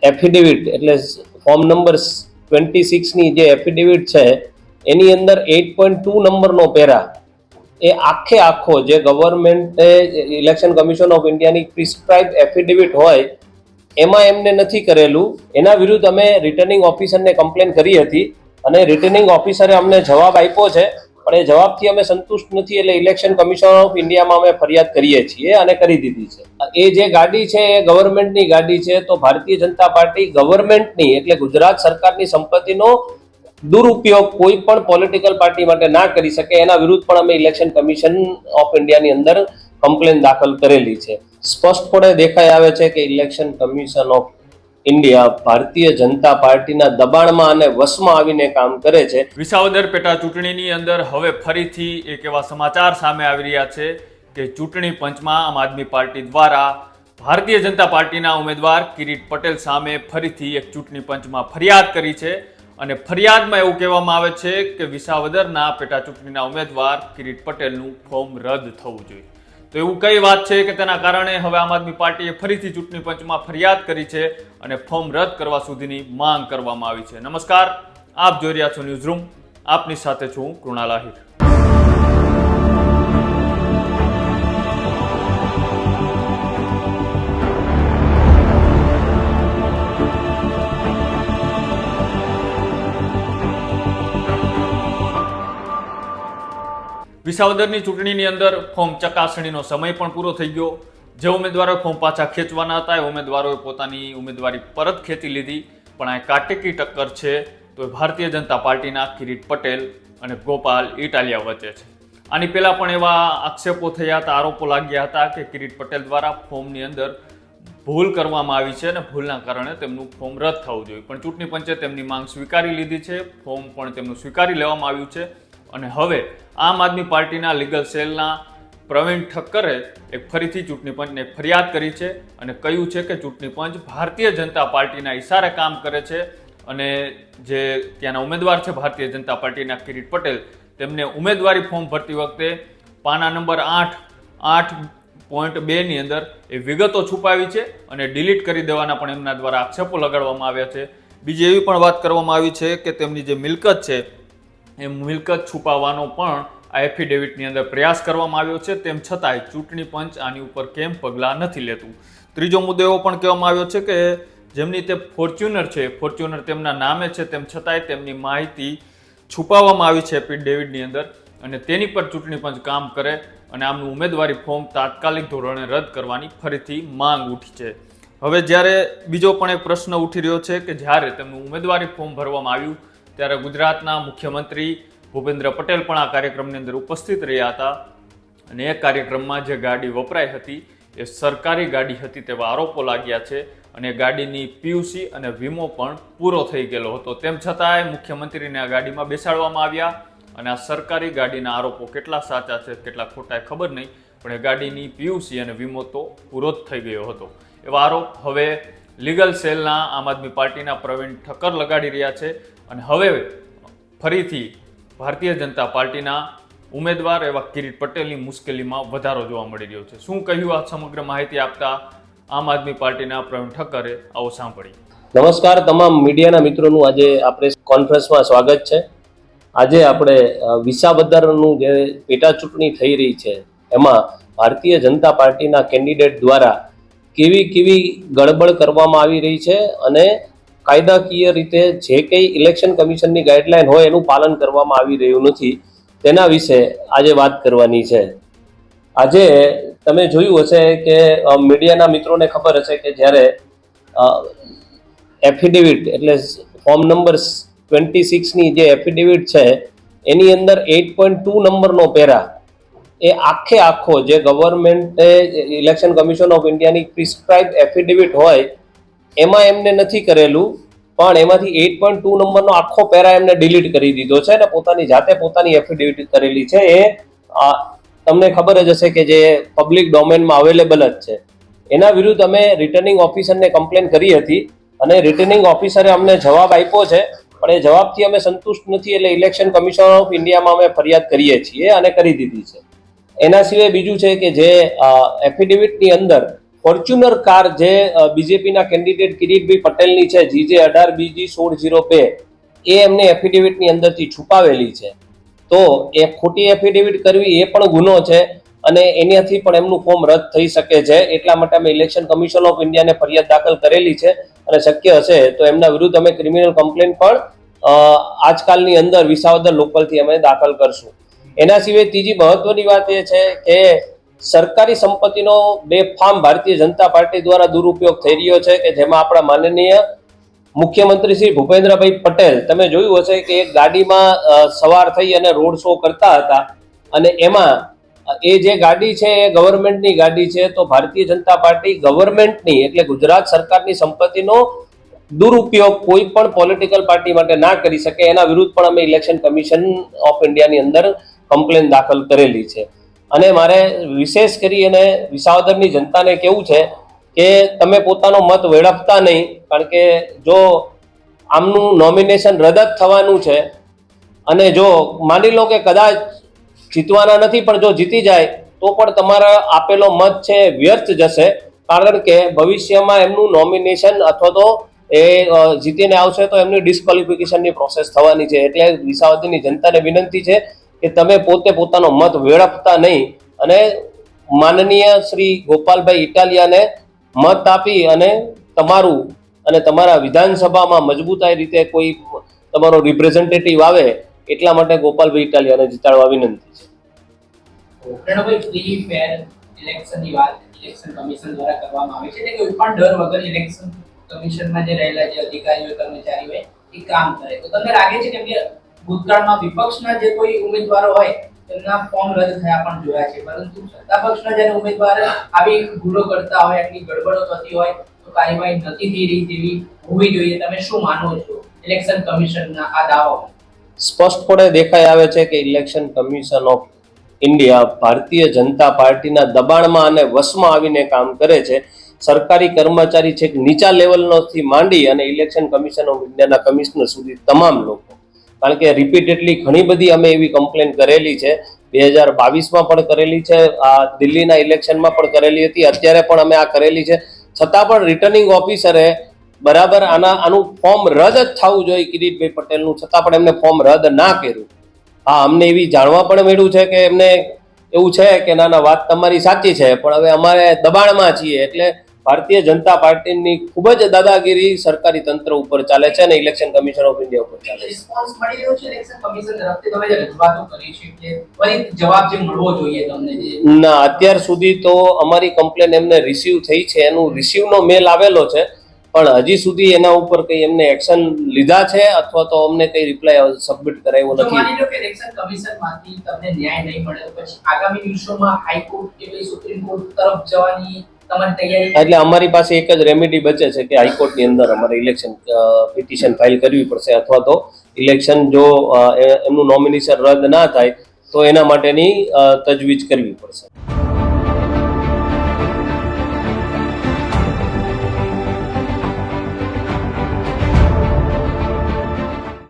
Affidavit એટલે form number 26ની જે affidavit છે એની અંદર 8.2 નંબરનો પેરા એ આખો જે ગવર્મેન્ટે ઇલેક્શન કમિશન ઓફ ઇન્ડિયાની પ્રિસ્ક્રાઇબ એફિડેવિટ હોય એમાં એમને નથી કરેલું. એના વિરુદ્ધ અમે રિટર્નિંગ ઓફિસરને કમ્પ્લેન કરી હતી અને રિટર્નિંગ ઓફિસરે અમને જવાબ આપ્યો છે, પણ એ જવાબથી અમે સંતુષ્ટ નથી. એટલે ઇલેક્શન કમિશન ઓફ ઇન્ડિયામાં અમે ફરિયાદ કરીએ છીએ અને કરી દીધી છે. એ જે ગાડી છે એ ગવર્મેન્ટની ગાડી છે, તો ભારતીય જનતા પાર્ટી ગવર્મેન્ટની એટલે ગુજરાત સરકારની સંપત્તિનો દુરુપયોગ કોઈ પણ પોલિટિકલ પાર્ટી માટે ના કરી શકે એના વિરુદ્ધ પણ અમે ઇલેક્શન કમિશન ઓફ ઇન્ડિયાની અંદર કમ્પ્લેન દાખલ કરેલી છે. સ્પષ્ટપણે દેખાઈ આવે છે કે election commission of India Bharatiya Janata પાર્ટીના દબાણમાં અને વશમાં આવીને કામ કરે છે. વિસાવદર પેટા ચૂંટણીની અંદર હવે ફરીથી એક એવા સમાચાર સામે આવી રહ્યા છે કે ચૂંટણી પંચમાં આમ આદમી પાર્ટી દ્વારા ભારતીય જનતા પાર્ટીના ઉમેદવાર કિરીટ પટેલ સામે ફરીથી એક ચૂંટણી પંચમાં ફરિયાદ કરી છે અને ફરિયાદમાં એવું કહેવામાં આવે છે કે વિસાવદરના પેટા ચૂંટણીના ઉમેદવાર કિરીટ પટેલનું ફોર્મ રદ થવું જોઈએ. તો એવું કઈ વાત છે કે તેના કારણે હવે આમ આદમી પાર્ટીએ ફરીથી ચૂંટણી પંચમાં ફરિયાદ કરી છે અને ફોર્મ રદ કરવા સુધીની માંગ કરવામાં આવી છે. નમસ્કાર, આપ જોઈ રહ્યા છો ન્યૂઝ રૂમ. આપની સાથે છું કૃણાલ આહિર. વિસાવદરની ચૂંટણીની અંદર ફોર્મ ચકાસણીનો સમય પણ પૂરો થઈ ગયો. જે ઉમેદવારોએ ફોર્મ પાછા ખેંચવાના હતા એ ઉમેદવારોએ પોતાની ઉમેદવારી પરત ખેંચી લીધી. પણ આ કાટેકી ટક્કર છે તો ભારતીય જનતા પાર્ટીના કિરીટ પટેલ અને ગોપાલ ઇટાલિયા વચ્ચે છે. આની પહેલા પણ એવા આક્ષેપો થયા હતા, આરોપો લાગ્યા હતા કે કિરીટ પટેલ દ્વારા ફોર્મની અંદર ભૂલ કરવામાં આવી છે અને ભૂલના કારણે તેમનું ફોર્મ રદ થવું જોઈએ. પણ ચૂંટણી પંચે તેમની માંગ સ્વીકારી લીધી છે, ફોર્મ પણ તેમનું સ્વીકારી લેવામાં આવ્યું છે. અને હવે આમ આદમી પાર્ટીના લીગલ સેલના પ્રવીણ ઠક્કરે એક ફરીથી ચૂંટણી પંચને ફરિયાદ કરી છે અને કહ્યું છે કે ચૂંટણી પંચ ભારતીય જનતા પાર્ટીના ઇશારે કામ કરે છે અને જે ત્યાંના ઉમેદવાર છે ભારતીય જનતા પાર્ટીના કિરીટ પટેલ, તેમને ઉમેદવારી ફોર્મ ભરતી વખતે પાના નંબર 8.2ની અંદર એ વિગતો છુપાવી છે અને ડિલીટ કરી દેવાના પણ એમના દ્વારા આક્ષેપો લગાડવામાં આવ્યા છે. બીજી એવી પણ વાત કરવામાં આવી છે કે તેમની જે મિલકત છે એ મિલકત છુપાવવાનો પણ આ એફિડેવિટની અંદર પ્રયાસ કરવામાં આવ્યો છે. તેમ છતાંય ચૂંટણી પંચ આની ઉપર કેમ પગલાં નથી લેતું. ત્રીજો મુદ્દો એવો પણ કહેવામાં આવ્યો છે કે જેમની તે ફોર્ચ્યુનર છે, ફોર્ચ્યુનર તેમના નામે છે, તેમ છતાંય તેમની માહિતી છુપાવવામાં આવી છે એફિડેવિટની અંદર અને તેની પર ચૂંટણી પંચ કામ કરે અને આમનું ઉમેદવારી ફોર્મ તાત્કાલિક ધોરણે રદ કરવાની ફરીથી માંગ ઉઠી છે. હવે જ્યારે બીજો પણ એક પ્રશ્ન ઉઠી રહ્યો છે કે જ્યારે તેમનું ઉમેદવારી ફોર્મ ભરવામાં આવ્યું ત્યારે ગુજરાતના મુખ્યમંત્રી ભૂપેન્દ્ર પટેલ પણ આ કાર્યક્રમની અંદર ઉપસ્થિત રહ્યા હતા અને એ કાર્યક્રમમાં જે ગાડી વપરાઈ હતી એ સરકારી ગાડી હતી તેવા આરોપો લાગ્યા છે અને ગાડીની પીયુસી અને વીમો પણ પૂરો થઈ ગયેલો હતો. તેમ છતાંય મુખ્યમંત્રીને આ ગાડીમાં બેસાડવામાં આવ્યા અને આ સરકારી ગાડીના આરોપો કેટલા સાચા છે કેટલા ખોટા ખબર નહીં, પણ એ ગાડીની પીયુસી અને વીમો તો પૂરો જ થઈ ગયો હતો. એવા આરોપ હવે લીગલ સેલના આમ આદમી પાર્ટીના પ્રવીણ ઠક્કર લગાડી રહ્યા છે અને હવે ફરીથી ભારતીય જનતા પાર્ટીના ઉમેદવાર એવા કિરીટ પટેલની મુશ્કેલીમાં વધારો જોવા મળી રહ્યો છે. શું કહ્યું આ સમગ્ર માહિતી આપતા આમ આદમી પાર્ટીના પ્રવીણ ઠક્કરે, આવો સાંભળીએ. નમસ્કાર તમામ મીડિયાના મિત્રોનું આજે આપણે કોન્ફરન્સમાં સ્વાગત છે. આજે આપણે વિસાવદરનું જે પેટા ચૂંટણી થઈ રહી છે એમાં ભારતીય જનતા પાર્ટીના કેન્ડિડેટ દ્વારા કેવી ગડબડ કરવામાં આવી રહી છે અને કાયદાકીય રીતે જે કંઈ ઇલેક્શન કમિશનની ગાઈડલાઈન હોય એનું પાલન કરવામાં આવી રહ્યું નથી, તેના વિશે આજે વાત કરવાની છે. આજે તમે જોયું હશે કે મીડિયાના મિત્રોને ખબર હશે કે જ્યારે એફિડેવિટ એટલે ફોર્મ નંબર 26ની જે એફિડેવિટ છે એની અંદર 8.2 નંબરનો પેરા એ આખો જે ગવર્મેન્ટે ઇલેક્શન કમિશન ઓફ ઇન્ડિયાની પ્રિસ્ક્રાઇબ એફિડેવિટ હોય એમાં એમને નથી કરેલું, પણ એમાંથી 8.2 નંબરનો આખો પેરા એમને ડિલીટ કરી દીધો છે અને પોતાની જાતે પોતાની એફિડેવિટ કરેલી છે. એ તમને ખબર જ હશે કે જે પબ્લિક ડોમેનમાં અવેલેબલ જ છે. એના વિરુદ્ધ અમે રિટર્નિંગ ઓફિસરને કમ્પ્લેન કરી હતી અને રિટર્નિંગ ઓફિસરે અમને જવાબ આપ્યો છે, પણ એ જવાબથી અમે સંતુષ્ટ નથી. એટલે ઇલેક્શન કમિશન ઓફ ઇન્ડિયામાં અમે ફરિયાદ કરીએ છીએ અને કરી દીધી છે. એના સિવાય બીજું છે કે જે એફિડેવિટની અંદર ફોર્ચ્યુનર કાર જે બીજેપીના કેન્ડિડેટ કિરીટભાઈ પટેલની છે GJ18BG1602 એ એમને એફિડેવિટની અંદરથી છુપાવેલી છે. તો એ ખોટી એફિડેવિટ કરવી એ પણ ગુનો છે અને એનાથી પણ એમનું ફોર્મ રદ થઈ શકે છે. એટલા માટે અમે ઇલેક્શન કમિશન ઓફ ઇન્ડિયાને ફરિયાદ દાખલ કરેલી છે અને શક્ય હશે તો એમના વિરુદ્ધ અમે ક્રિમિનલ કમ્પ્લેન્ટ પણ આજકાલની અંદર વિસાવદર લોકલથી અમે દાખલ કરશું. એના સિવાય ત્રીજી મહત્વની વાત એ છે કે સરકારી સંપત્તિનો બેફામ ભારતીય જનતા પાર્ટી દ્વારા દુરુપયોગ થઈ રહ્યો છે કે જેમાં આપણા માનનીય મુખ્યમંત્રી શ્રી ભૂપેન્દ્રભાઈ પટેલ, તમે જોયું હશે કે એક ગાડીમાં સવાર થઈ અને રોડ શો કરતા હતા અને એમાં એ જે ગાડી છે એ ગવર્મેન્ટની ગાડી છે. તો ભારતીય જનતા પાર્ટી ગવર્મેન્ટની એટલે ગુજરાત સરકારની સંપત્તિનો દુરુપયોગ કોઈ પણ પોલિટિકલ પાર્ટી માટે ના કરી શકે એના વિરુદ્ધ પણ અમે ઇલેક્શન કમિશન ઓફ ઇન્ડિયાની અંદર કમ્પ્લેન દાખલ કરેલી છે. અને મારે વિશેષ કરી અને વિસાવદરની જનતાને કેવું છે કે તમે પોતાનો મત વેડફતા નહીં, કારણ કે જો આમનું નોમિનેશન રદ જ થવાનું છે અને જો માની લો કે કદાચ જીતવાના નથી પણ જો જીતી જાય તો પણ તમારા આપેલો મત છે વ્યર્થ જશે, કારણ કે ભવિષ્યમાં એમનું નોમિનેશન અથવા તો એ જીતીને આવશે તો એમની ડિસ્ક્વોલિફિકેશનની પ્રોસેસ થવાની છે. એટલે વિસાવદરની જનતાને વિનંતી છે કે તમે પોતે પોતાનો મત વેડફતા નહીં અને માનનીય શ્રી ગોપાલભાઈ ઇટાલિયાને મત આપી અને તમારું અને તમારા વિધાનસભામાં મજબૂતાઈ રીતે કોઈ તમારો રિપ્રેઝેન્ટેટિવ આવે એટલા માટે ગોપાલભાઈ ઇટાલિયાને જીતાડવા વિનંતી છે. પ્रणवભાઈ, ફ્રી ફેર ઇલેક્શનની વાત ઇલેક્શન કમિશન દ્વારા કરવામાં આવે છે એટલે કોઈ પણ ડર વગર ઇલેક્શન કમિશનમાં જે રહેલા જે અધિકારીઓ કર્મચારીઓ એ કામ કરે. તો તમને લાગે છે કે ભૂતકાળમાં વિપક્ષના જે કોઈ ઉમેદવારો હોય તેમના ફોર્મ રદ થયા પણ જોયા છે, પરંતુ સત્તાપક્ષના જ્યારે ઉમેદવાર આવી ભૂલો કરતા હોય, આટલી ગડબડો થતી હોય તો કાર્યવાહી નથી થઈ રહી જેવી હોવી જોઈએ. તમે શું માનો છો ઇલેક્શન કમિશનના આ દાવો? સ્પષ્ટપણે દેખાઈ આવે છે કે election commission of India Bharatiya Janata પાર્ટીના દબાણમાં અને વશમાં આવીને કામ કરે છે. સરકારી કર્મચારી છે નીચા લેવલનોથી માંડી અને ઇલેક્શન કમિશન ઓફ ઇન્ડિયાના કમિશનર સુધી તમામ લોકો, કારણ કે રિપીટેડલી ઘણી બધી અમે એવી કમ્પ્લેન કરેલી છે. 2022માં પણ કરેલી છે, આ દિલ્હીના ઇલેક્શનમાં પણ કરેલી હતી, અત્યારે પણ અમે આ કરેલી છે. છતાં પણ રિટર્નિંગ ઓફિસરે બરાબર આનું ફોર્મ રદ જ થવું જોઈએ કિરીટભાઈ પટેલનું, છતાં પણ એમને ફોર્મ રદ ના કર્યું. હા, અમને એવી જાણવા પણ મળ્યું છે કે એમને એવું છે કે ના વાત તમારી સાચી છે, પણ હવે અમારે દબાણમાં છીએ. એટલે ભારતીય જનતા પાર્ટીની ખૂબ જ દાદાગીરી સરકારી તંત્ર ઉપર ચાલે છે અને ઇલેક્શન કમિશન ઓફ ઇન્ડિયા ઉપર ચાલે છે. રિસ્પોન્સ મળી રહ્યો છે ઇલેક્શન કમિશન તરફથી? તમે જે રજૂઆતો કરી છે કે ફરી જવાબ જે મળવો જોઈએ તમને જે? ના, અત્યાર સુધી તો અમારી કમ્પ્લેન એમને રિસીવ થઈ છે, એનું રિસીવનો મેલ આવેલો છે, પણ હજી સુધી એના ઉપર કઈ એમને એક્શન લીધા છે અથવા તો અમને કઈ રિપ્લાય સબમિટ કરાવ્યો જો નથી. માની લો કે ઇલેક્શન કમિશનમાંથી તમને ન્યાય નહીં મળે તો પછી આગામી દિવસોમાં હાઈકોર્ટ કે પછી સુપ્રીમ કોર્ટ તરફ જવાની તમારી તૈયારી? એટલે અમારી પાસે એક જ રેમેડી બચે છે કે હાઈકોર્ટની અંદર અમારે ઇલેક્શન પિટિશન ફાઇલ કરવી પડશે અથવા તો ઇલેક્શન જો એમનું નોમિનેશન રદ ના થાય તો એના માટેની તજવીજ કરવી પડશે.